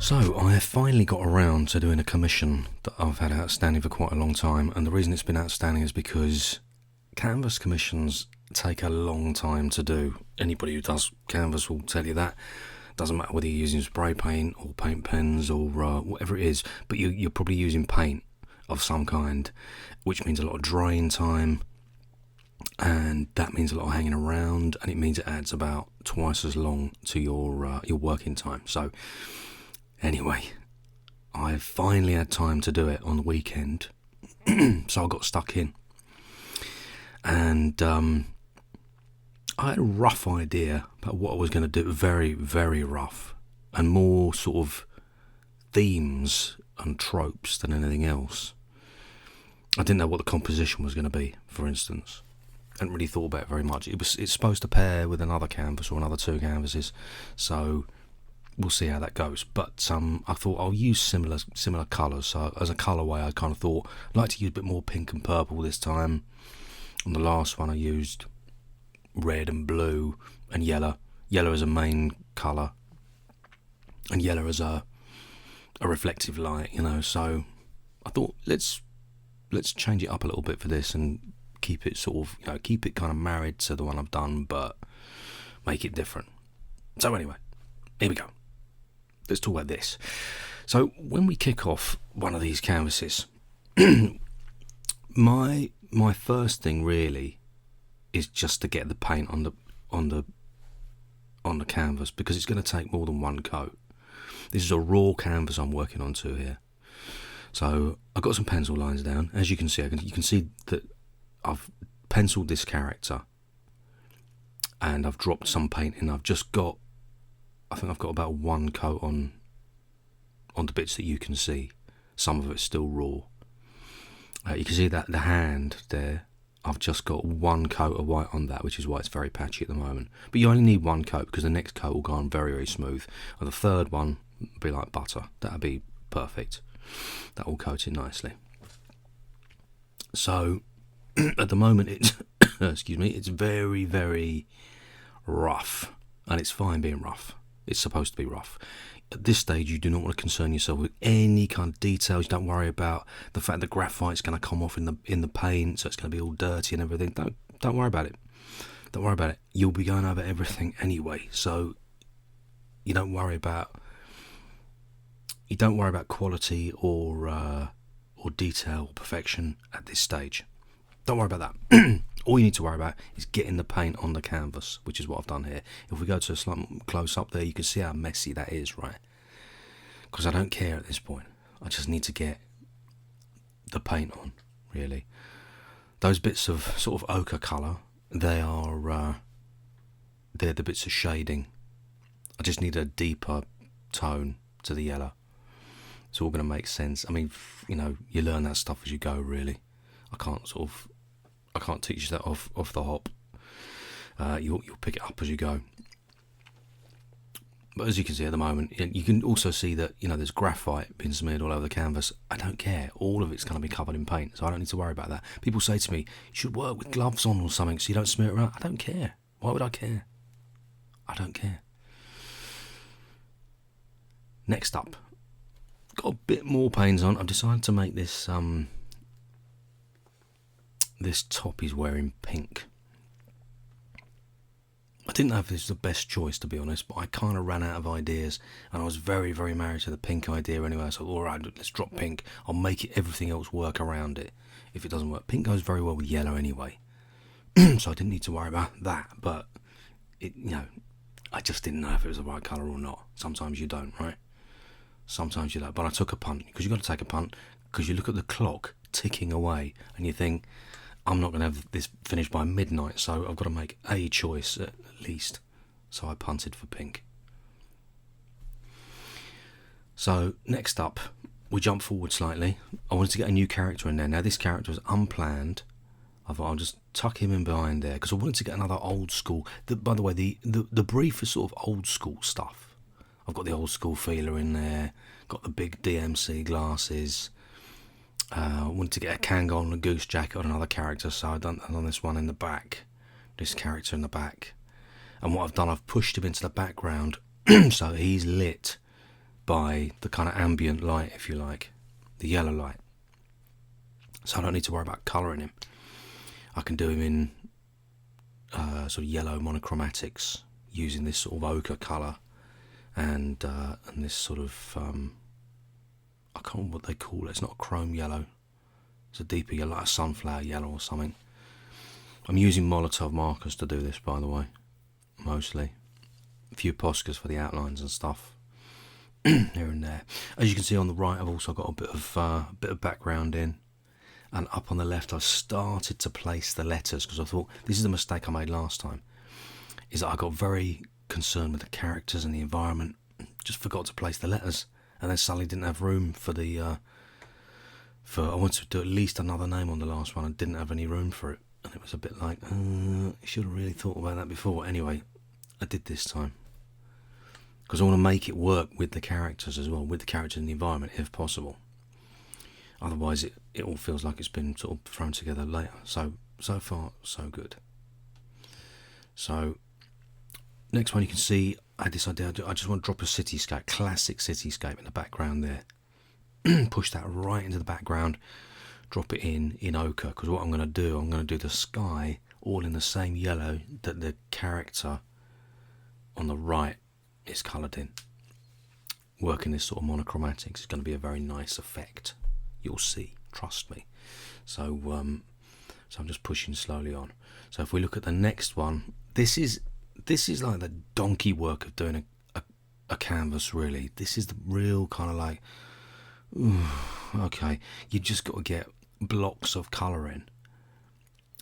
So I have finally got around to doing a commission that I've had outstanding for quite a long time, and the reason it's been outstanding is because canvas commissions take a long time to do. Anybody who does canvas will tell you that. Doesn't matter whether you're using spray paint or paint pens or whatever it is, but you're probably using paint of some kind, which means a lot of drying time, and that means a lot of hanging around, and it means it adds about twice as long to your working time. So anyway, I finally had time to do it on the weekend, so I got stuck in. And I had a rough idea about what I was going to do, very, very rough, and more sort of themes and tropes than anything else. I didn't know what the composition was going to be, for instance. I hadn't really thought about it very much. It's supposed to pair with another canvas or another two canvases, so we'll see how that goes. But I thought I'll use similar colours. So as a colourway, I kind of thought I'd like to use a bit more pink and purple this time. On the last one, I used red and blue and yellow. Yellow as a main colour, and yellow as a reflective light. So I thought let's change it up a little bit for this and keep it keep it kind of married to the one I've done, but make it different. So anyway, here we go. Let's talk about this. So when we kick off one of these canvases, my first thing really is just to get the paint on the canvas, because it's going to take more than one coat. This is a raw canvas I'm working onto here. So I've got some pencil lines down. As you can see, you can see that I've penciled this character and I've dropped some paint in. I think I've got about one coat on the bits that you can see. Some of it's still raw. You can see that the hand there, I've just got one coat of white on that, which is why it's very patchy at the moment. But you only need one coat, because the next coat will go on very, very smooth. And the third one will be like butter. That'll be perfect. That will coat it nicely. So at the moment it's it's very, very rough, and it's fine being rough. It's supposed to be rough. At this stage, you do not want to concern yourself with any kind of details. Don't worry about the fact that graphite's going to come off in the paint, so it's going to be all dirty and everything. Don't worry about it. Don't worry about it. You'll be going over everything anyway, so you don't worry about quality or detail or perfection at this stage. Don't worry about that. All you need to worry about is getting the paint on the canvas, which is what I've done here. If we go to a slight close up there, you can see how messy that is, right? Because I don't care at this point. I just need to get the paint on, really. Those bits of sort of ochre colour, they're the bits of shading. I just need a deeper tone to the yellow. It's all going to make sense. I mean, you learn that stuff as you go, really. I can't teach you that off the hop. You'll pick it up as you go. But as you can see at the moment, you can also see that there's graphite being smeared all over the canvas. I don't care. All of it's going to be covered in paint, so I don't need to worry about that. People say to me, you should work with gloves on or something so you don't smear it around. I don't care. Why would I care? I don't care. Next up, got a bit more paints on. I've decided to make this this top he's wearing pink. I didn't know if this was the best choice, to be honest, but I kind of ran out of ideas, and I was very, very married to the pink idea anyway. So all right, let's drop pink. I'll make everything else work around it if it doesn't work. Pink goes very well with yellow anyway, so I didn't need to worry about that. But I just didn't know if it was the right colour or not. Sometimes you don't, right? Sometimes you don't. But I took a punt, because you've got to take a punt, because you look at the clock ticking away and you think, I'm not going to have this finished by midnight, so I've got to make a choice at least. So I punted for pink. So next up, we jump forward slightly. I wanted to get a new character in there. Now this character was unplanned. I thought I'll just tuck him in behind there, because I wanted to get another old school. By the way, the brief is sort of old school stuff. I've got the old school feeler in there, got the big DMC glasses. I wanted to get a Kangol and a goose jacket on another character, so I've done this one in the back, this character in the back. And what I've done, I've pushed him into the background so he's lit by the kind of ambient light, if you like, the yellow light. So I don't need to worry about colouring him. I can do him in sort of yellow monochromatics using this sort of ochre colour and this sort of I can't remember what they call it. It's not a chrome yellow. It's a deeper yellow, like a sunflower yellow or something. I'm using Molotow markers to do this, by the way, mostly. A few POSCAs for the outlines and stuff here and there. As you can see on the right, I've also got a bit of background in, and up on the left, I've started to place the letters because I thought this is a mistake I made last time. Is that I got very concerned with the characters and the environment, just forgot to place the letters, and then suddenly didn't have room for the. I wanted to do at least another name on the last one, and didn't have any room for it. And it was a bit like, I should have really thought about that before. Anyway, I did this time. Because I want to make it work with the characters as well, with the characters and the environment, if possible. Otherwise, it all feels like it's been sort of thrown together later. So far, so good. So, next one you can see, I had this idea, I just want to drop a cityscape, classic cityscape in the background there. Push that right into the background. Drop it in ochre, because what I'm going to do the sky all in the same yellow that the character on the right is coloured in. Working this sort of monochromatics is going to be a very nice effect. You'll see, trust me. So I'm just pushing slowly on. So if we look at the next one, this is like the donkey work of doing a canvas, really. This is the real kind of like, okay, you just got to get blocks of colour in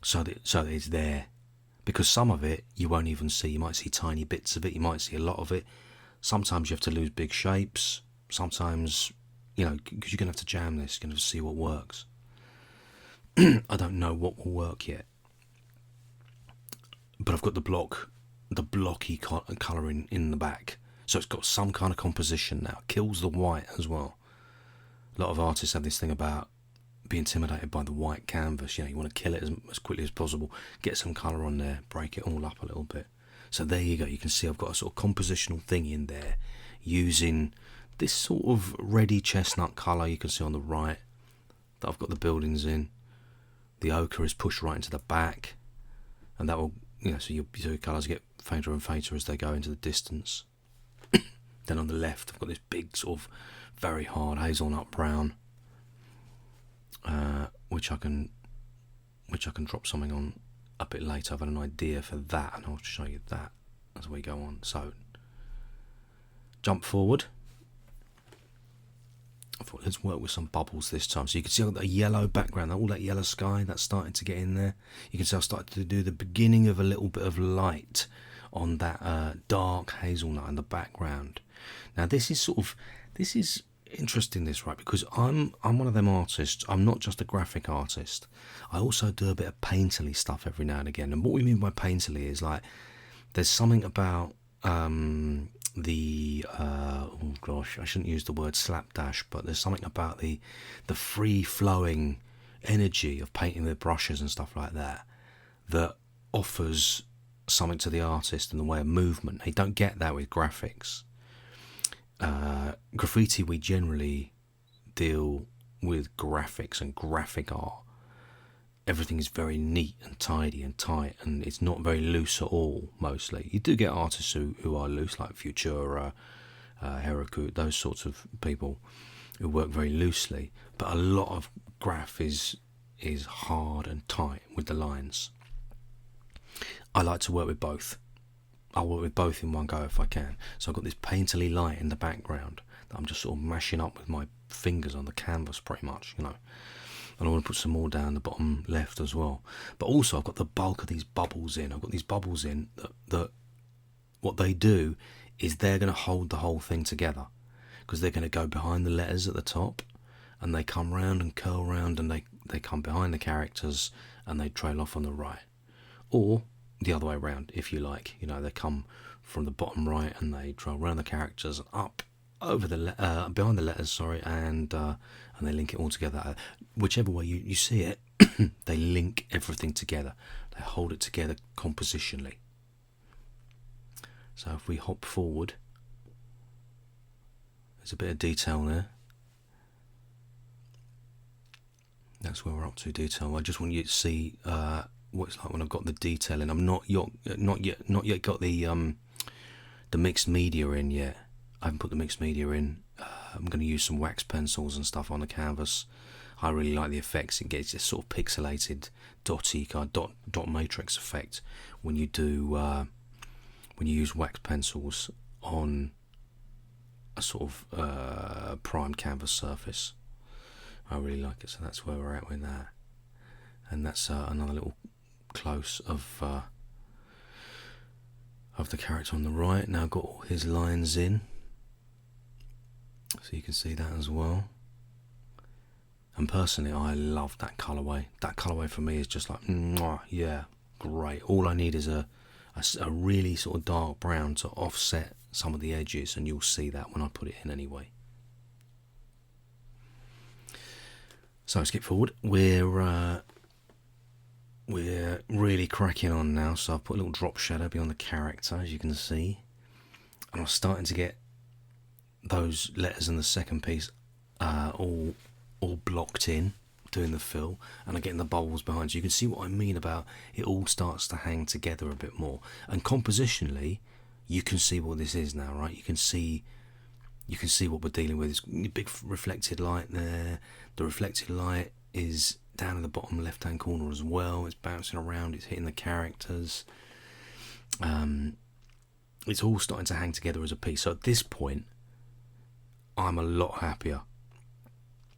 so that it's there, because some of it you won't even see. You might see tiny bits of it, you might see a lot of it. Sometimes you have to lose big shapes, sometimes, because you're going to have to jam this, you're going to see what works. I don't know what will work yet, but I've got the blocky colouring in the back, so it's got some kind of composition now. It kills the white as well. A lot of artists have this thing about be intimidated by the white canvas. You want to kill it as quickly as possible, get some colour on there, break it all up a little bit. So there you go. You can see I've got a sort of compositional thing in there using this sort of reddy chestnut colour you can see on the right that I've got the buildings in. The ochre is pushed right into the back, and that will, so your colours get fainter and fainter as they go into the distance. Then on the left, I've got this big sort of very hard hazelnut brown, which I can drop something on a bit later. I've had an idea for that, and I'll show you that as we go on. So jump forward. I thought let's work with some bubbles this time. So you can see I've got a yellow background, all that yellow sky that's starting to get in there. You can see I've started to do the beginning of a little bit of light on that dark hazelnut in the background. Now this is interesting, this, right? Because I'm one of them artists. I'm not just a graphic artist. I also do a bit of painterly stuff every now and again. And what we mean by painterly is like there's something about oh gosh, I shouldn't use the word slapdash, but there's something about the free flowing energy of painting with brushes and stuff like that that offers something to the artist in the way of movement. You don't get that with graphics. Graffiti, we generally deal with graphics and graphic art. Everything is very neat and tidy and tight, and it's not very loose at all, mostly. You do get artists who are loose, like Futura, Heroku, those sorts of people who work very loosely, but a lot of graph is hard and tight with the lines. I like to work with both. I'll work with both in one go if I can. So I've got this painterly light in the background that I'm just sort of mashing up with my fingers on the canvas pretty much, And I want to put some more down the bottom left as well. But also I've got the bulk of these bubbles in. I've got these bubbles in that what they do is they're going to hold the whole thing together, because they're going to go behind the letters at the top, and they come round and curl round, and they come behind the characters and they trail off on the right. Or the other way around, if you like. They come from the bottom right and they trail around the characters and up over the behind the letters, and they link it all together. Whichever way you see it, they link everything together. They hold it together compositionally. So if we hop forward, There's a bit of detail there. That's where we're up to, detail. I just want you to see what it's like when I've got the detail in. I'm not yet got the mixed media in yet. I haven't put the mixed media in. I'm going to use some wax pencils and stuff on the canvas. I really like the effects. It gets this sort of pixelated, dotty kind of dot matrix effect when you do when you use wax pencils on a sort of primed canvas surface. I really like it. So that's where we're at with that. And that's another little close of the character on the right. Now I've got all his lines in, so you can see that as well. And personally, I love that colourway. That colourway for me is just like, mwah, yeah, great. All I need is a really sort of dark brown to offset some of the edges, and you'll see that when I put it in anyway. So skip forward. We're really cracking on now. So I've put a little drop shadow beyond the character, as you can see, and I'm starting to get those letters in the second piece all blocked in, doing the fill, and I'm getting the bubbles behind. So you can see what I mean about it all starts to hang together a bit more. And compositionally, you can see what this is now, right? You can see what we're dealing with. It's a big reflected light there. The reflected light is down in the bottom left hand corner as well. It's bouncing around, it's hitting the characters. It's all starting to hang together as a piece. So at this point, I'm a lot happier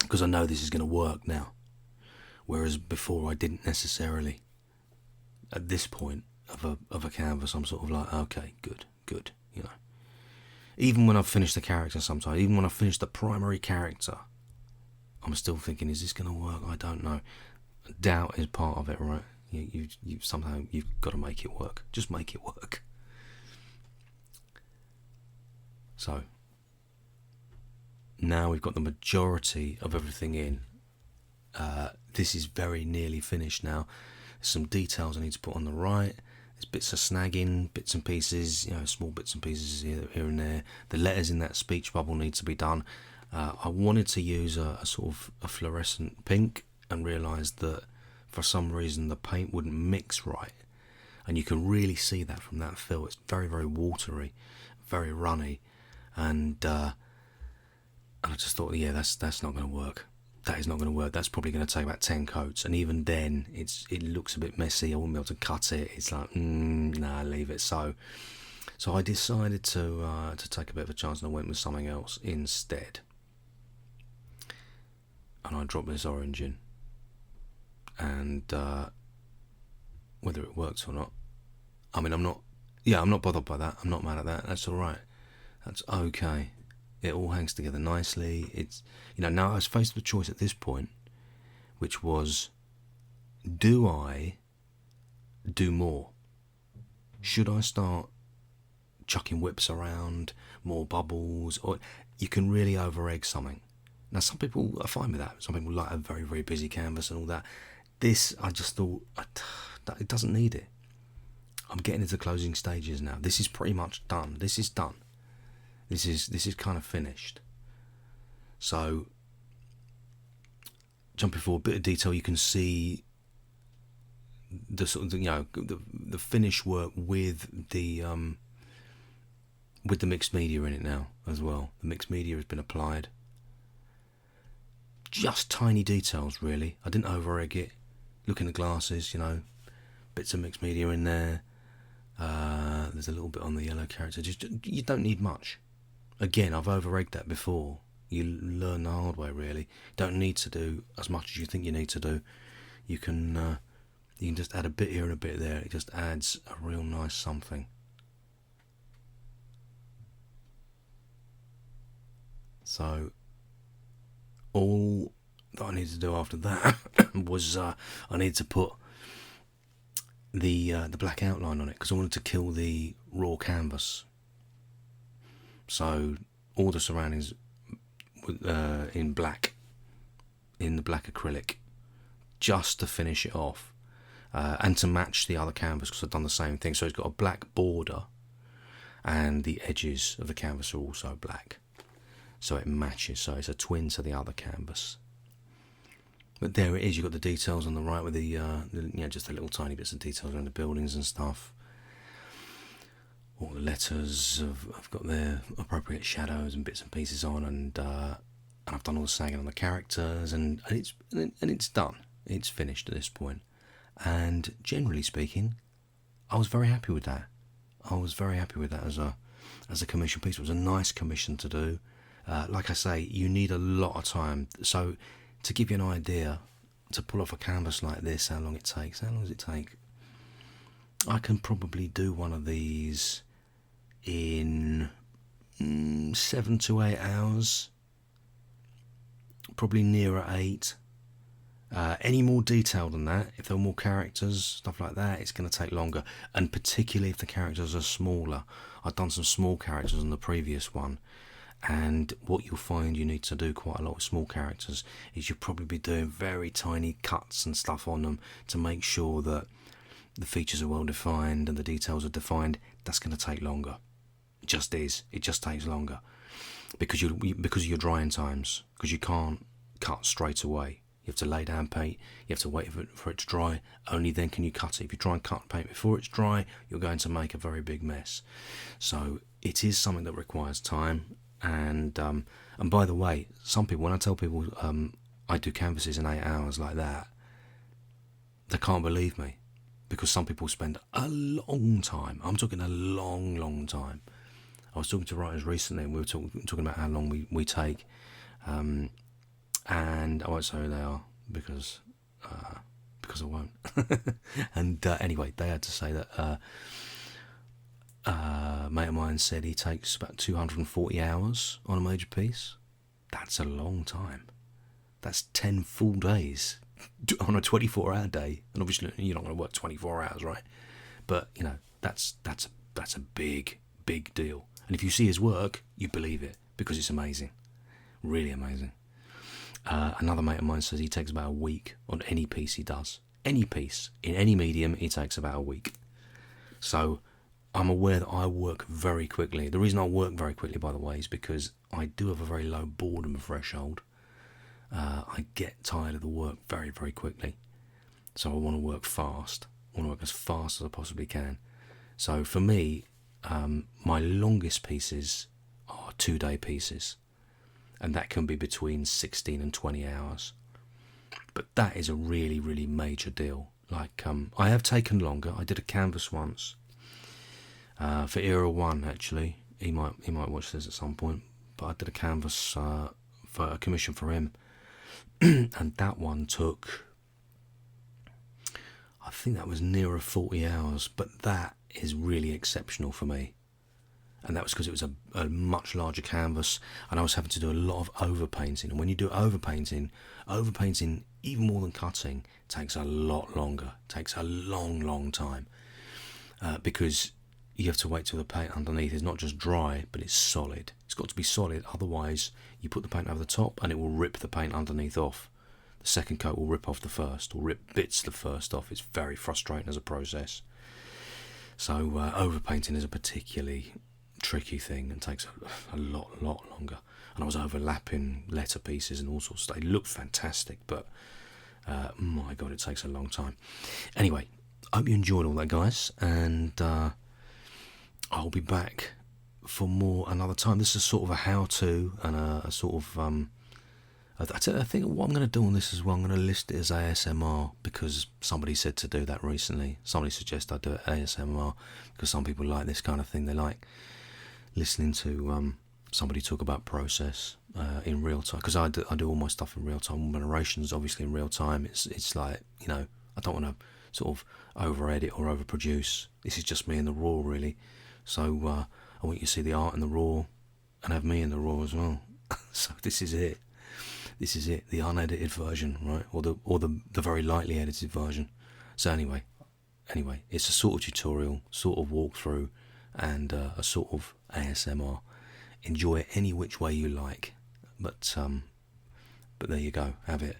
because I know this is going to work now, whereas before I didn't necessarily. At this point of a canvas, I'm sort of like, okay, good, you know. Even when I've finished the character sometimes, even when I've finished the primary character, I'm still thinking, is this going to work? I don't know. Doubt is part of it, right? You somehow you've got to make it work. Just make it work. So now we've got the majority of everything in. This is very nearly finished now. There's some details I need to put on the right. There's bits of snagging, bits and pieces, you know, small bits and pieces here and there. The letters in that speech bubble need to be done. I wanted to use a sort of a fluorescent pink and realised that for some reason the paint wouldn't mix right. And you can really see that from that fill. It's very, very watery, very runny. And I just thought, yeah, that's not going to work. That is not going to work. That's probably going to take about 10 coats, and even then it looks a bit messy. I won't be able to cut it. It's like, nah, leave it. So I decided to take a bit of a chance, and I went with something else instead. And I dropped this orange in, and whether it works or not, I mean, I'm not bothered by that. I'm not mad at that. That's all right. That's okay. It all hangs together nicely. It's, you know, now I was faced with a choice at this point, which was, do I do more? Should I start chucking whips around, more bubbles? Or you can really over egg something. Now some people are fine with that. Some people like a very, very busy canvas and all that. This, I just thought, it doesn't need it. I'm getting into closing stages now. This is pretty much done. This is done. This is kind of finished. So, jumping forward, a bit of detail, you can see the sort of, you know, the finish work with the mixed media in it now as well. The mixed media has been applied. Just tiny details, really. I didn't over egg it. Look in the glasses, you know, bits of mixed media in there. There's a little bit on the yellow character. Just, you don't need much. Again, I've over-egged that before. You learn the hard way, really. You don't need to do as much as you think you need to do. You can just add a bit here and a bit there. It just adds a real nice something. So, all that I needed to do after that was I needed to put the black outline on it, because I wanted to kill the raw canvas. So all the surroundings in black, in the black acrylic, just to finish it off, and to match the other canvas, because I've done the same thing. So it's got a black border, and the edges of the canvas are also black. so it matches, so it's a twin to the other canvas. But there it is. You've got the details on the right with the just the little tiny bits of details around the buildings and stuff. All the letters have got their appropriate shadows and bits and pieces on, and I've done all the sagging on the characters, and it's done. It's finished at this point. And generally speaking, I was very happy with that. I was very happy with that as a commission piece. It was a nice commission to do. Like I say, you need a lot of time. So to give you an idea, to pull off a canvas like this, how long it takes? How long does it take? I can probably do one of these in 7 to 8 hours, probably nearer 8. Any more detail than that, if there are more characters, stuff like that, it's going to take longer, and particularly if the characters are smaller. I've done some small characters on the previous one, and what you'll find you need to do quite a lot with small characters is you'll probably be doing very tiny cuts and stuff on them to make sure that the features are well defined and the details are defined. That's going to take longer. It just is. It just takes longer because of your drying times, because you can't cut straight away. You have to lay down paint, you have to wait for it to dry, only then can you cut it. If you try and cut paint before it's dry, you're going to make a very big mess. So it is something that requires time. And by the way, some people, when I tell people I do canvases in 8 hours like that, they can't believe me, because some people spend a long time. I'm talking a long time. I was talking to writers recently, and we were talking about how long we take, and I won't say who they are because I won't. And anyway, they had to say that a mate of mine said he takes about 240 hours on a major piece. That's a long time. That's 10 full days on a 24-hour day. And obviously you're not going to work 24 hours, right? But you know, that's a big deal. And if you see his work, you believe it, because it's amazing, really amazing. Another mate of mine says he takes about a week on any piece he does. Any piece in any medium, he takes about a week. So I'm aware that I work very quickly. The reason I work very quickly, by the way, is because I do have a very low boredom threshold. I get tired of the work very, very quickly. So I want to work fast. I want to work as fast as I possibly can. So for me, my longest pieces are 2-day pieces. And that can be between 16 and 20 hours. But that is a really, really major deal. Like, I have taken longer. I did a canvas once. For Era 1, actually. He might watch this at some point. But I did a canvas for a commission for him. And that one took, I think that was nearer 40 hours. But that is really exceptional for me. And that was because it was a much larger canvas, and I was having to do a lot of overpainting. And when you do overpainting, even more than cutting, takes a lot longer. It takes a long time, because you have to wait till the paint underneath is not just dry, but it's solid. It's got to be solid, otherwise you put the paint over the top and it will rip the paint underneath off. The second coat will rip off the first, or rip bits of the first off. It's very frustrating as a process. So overpainting is a particularly tricky thing and takes a lot longer. And I was overlapping letter pieces and all sorts of stuff. It looked fantastic, but my god, it takes a long time. Anyway, I hope you enjoyed all that, guys, and I'll be back for more another time. This is sort of a how-to and a sort of I think what I'm going to do on this as well, I'm going to list it as ASMR, because somebody said to do that recently. Somebody suggested I do it ASMR because some people like this kind of thing. They like listening to somebody talk about process in real time, because I do all my stuff in real time. My narration's obviously in real time. It's like, you know, I don't want to sort of over edit or over produce. This is just me in the raw, really. So I want you to see the art in the raw and have me in the raw as well. So this is it. This is it, the unedited version, right? Or the very lightly edited version. So anyway, it's a sort of tutorial, sort of walkthrough, and a sort of ASMR. Enjoy it any which way you like, but there you go, have it.